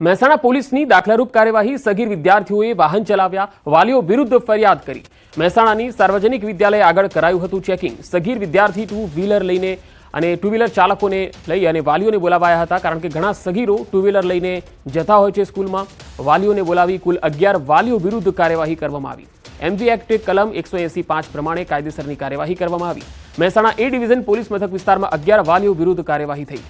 મહેસાણા પોલીસની દાખલારૂપ કાર્યવાહી સગીર વિદ્યાર્થીઓએ વાહન ચલાવ્યા વાલીઓ વિરુદ્ધ ફરિયાદ કરી। મહેસાણાની સાર્વજનિક વિદ્યાલય આગળ કરાયું હતું ચેકિંગ। સગીર વિદ્યાર્થી ટુ વ્હીલર લઈને અને ટુ વ્હીલર ચાલકોને લઈ અને વાલીઓને બોલાવાયા હતા, કારણ કે ઘણા સગીરો ટુ વ્હીલર લઈને જતા હોય છે સ્કૂલમાં। વાલીઓને બોલાવી કુલ 11 વાલીઓ વિરુદ્ધ કાર્યવાહી કરવામાં આવી। એમવી એક્ટ કલમ 180(5) પ્રમાણે કાયદેસરની કાર્યવાહી કરવામાં આવી। મહેસાણા એ ડિવિઝન પોલીસ મથક વિસ્તારમાં 11 વાલીઓ વિરુદ્ધ કાર્યવાહી થઈ।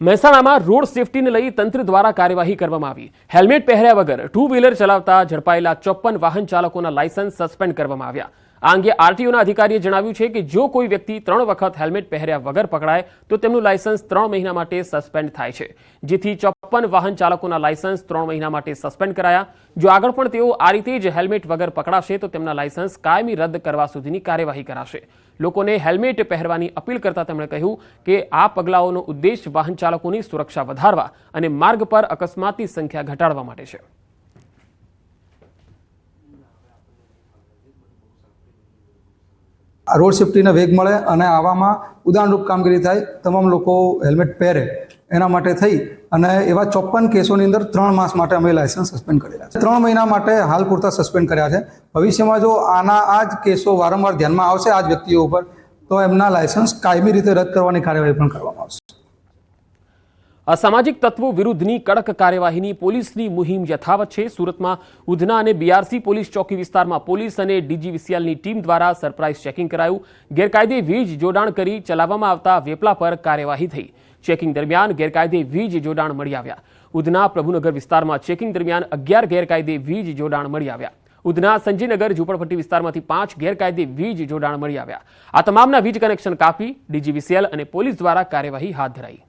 મહેસાણામાં રોડ સેફટીને લઈ તંત્ર દ્વારા કાર્યવાહી કરવામાં આવી। હેલ્મેટ પહેર્યા વગર ટુ વ્હીલર ચલાવતા ઝડપાયેલા 54 વાહન ચાલકોના લાયસન્સ સસ્પેન્ડ કરવામાં આવ્યા। આ અંગે આરટીઓના અધિકારીએ જણાવ્યું છે કે જો કોઈ વ્યક્તિ 3 વખત હેલ્મેટ પહેર્યા વગર પકડાય તો તેમનું લાયસન્સ 3 મહિના માટે સસ્પેન્ડ થાય છે, જેથી 54 વાહન ચાલકોના લાયસન્સ 3 મહિના માટે સસ્પેન્ડ કરાયા। જો આગળ પણ તેઓ આ રીતે જ હેલ્મેટ વગર પકડાશે તો તેમના લાયસન્સ કાયમી રદ કરવા સુધીની કાર્યવાહી કરાશે। લોકોને હેલ્મેટ પહેરવાની અપીલ કરતા તેમણે કહ્યું કે આ પગલાઓનો ઉદ્દેશ વાહન ચાલકોની સુરક્ષા વધારવા અને માર્ગ પર અકસ્માતની સંખ્યા ઘટાડવા માટે છે। રોડ સેફટીને વેગ મળે અને આવામાં ઉદાહરણરૂપ કામગીરી થાય, તમામ લોકો હેલ્મેટ પહેરે એના માટે થઈ અને એવા 54 કેસોની અંદર 3 માસ માટે અમે લાયસન્સ સસ્પેન્ડ કરેલા છે। 3 મહિના માટે હાલ પૂરતા સસ્પેન્ડ કર્યા છે। ભવિષ્યમાં જો આ જ કેસો વારંવાર ધ્યાનમાં આવશે આ જ વ્યક્તિઓ ઉપર તો એમના લાયસન્સ કાયમી રીતે રદ કરવાની કાર્યવાહી પણ કરવામાં આવશે। અસામાજિક તત્વો વિરુદ્ધની કડક કાર્યવાહીની પોલીસની મુહિમ યથાવત છે। સુરતમાં ઉધના અને બીઆરસી પોલીસ ચોકી વિસ્તારમાં પોલીસ અને ડીજીવીસીએલની ટીમ દ્વારા સરપ્રાઇઝ ચેકિંગ કરાયું। ગેરકાયદે વીજ જોડાણ કરી ચલાવવામાં આવતા વેપલા પર કાર્યવાહી થઈ। ચેકિંગ દરમિયાન ગેરકાયદે વીજ જોડાણ મળી આવ્યા। ઉધના પ્રભુનગર વિસ્તારમાં ચેકિંગ દરમિયાન 11 ગેરકાયદે વીજ જોડાણ મળી આવ્યા। ઉધના સંજયનગર ઝુંપડપટ્ટી વિસ્તારમાંથી 5 ગેરકાયદે વીજ જોડાણ મળી આવ્યા। આ તમામના વીજ કનેક્શન કાપી ડીજીવીસીએલ અને પોલીસ દ્વારા કાર્યવાહી હાથ ધરાઈ।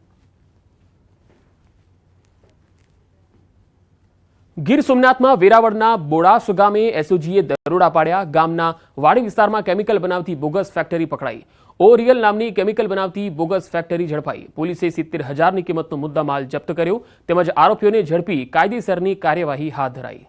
ગીર સોમનાથમાં વેરાવળના બોડાસ ગામે એસઓજીએ દરોડા પાડ્યા। ગામના વાડી વિસ્તારમાં કેમિકલ બનાવતી બોગસ ફેક્ટરી પકડાઈ। ઓરિયલ નામની કેમિકલ બનાવતી બોગસ ફેક્ટરી ઝડપાઈ। પોલીસે 70,000ની કિંમતનો મુદ્દામાલ જપ્ત કર્યો તેમજ આરોપીઓને ઝડપી કાયદેસરની કાર્યવાહી હાથ ધરાઈ।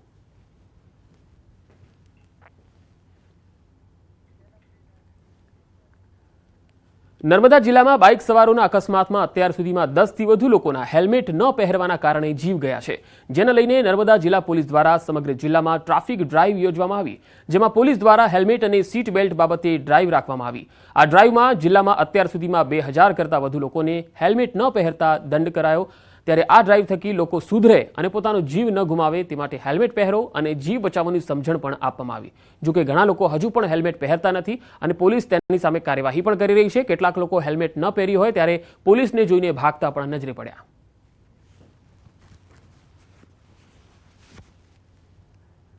નર્મદા જિલ્લામાં બાઇક સવારોના અકસ્માતમાં અત્યાર સુધીમાં 10થી વધુ લોકોના હેલ્મેટ ન પહેરવાના કારણે જીવ ગયા છે, જેને લઈને નર્મદા જિલ્લા પોલીસ દ્વારા સમગ્ર જિલ્લામાં ટ્રાફિક ડ્રાઇવ યોજવામાં આવી, જેમાં પોલીસ દ્વારા હેલ્મેટ અને સીટ બેલ્ટ બાબતે ડ્રાઇવ રાખવામાં આવી। આ ડ્રાઇવમાં જિલ્લામાં અત્યાર સુધીમાં 2000 કરતાં વધુ લોકોને હેલ્મેટ ન પહેરતા દંડ કરાયો। ત્યારે આ ડ્રાઇવ થકી લોકો સુધરે અને પોતાનો જીવ ન ગુમાવે તે માટે હેલ્મેટ પહેરો અને જીવ બચાવવાની સમજણ પણ આપવામાં આવી। જોકે ઘણા લોકો હજુ પણ હેલ્મેટ પહેરતા નથી અને પોલીસ તેની સામે કાર્યવાહી પણ કરી રહી છે। કેટલાક લોકો હેલ્મેટ ન પહેરી હોય ત્યારે પોલીસને જોઈને ભાગતા પણ નજરે પડ્યા।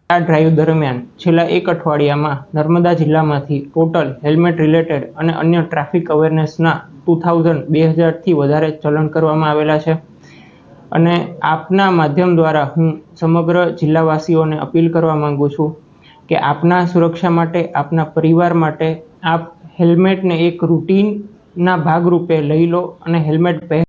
આ ડ્રાઈવ દરમિયાન છેલ્લા 1 અઠવાડિયામાં નર્મદા જિલ્લામાંથી ટોટલ હેલ્મેટ રિલેટેડ અને અન્ય ટ્રાફિક અવેરનેસના 2000થી વધારે ચલણ કરવામાં આવેલા છે અને આપના માધ્યમ દ્વારા હું સમગ્ર જિલ્લાવાસીઓને અપીલ કરવા માંગુ છું કે આપના સુરક્ષા માટે, આપના પરિવાર માટે આપ હેલ્મેટને એક રૂટીનના ભાગરૂપે લઈ લો અને હેલ્મેટ પહેરો।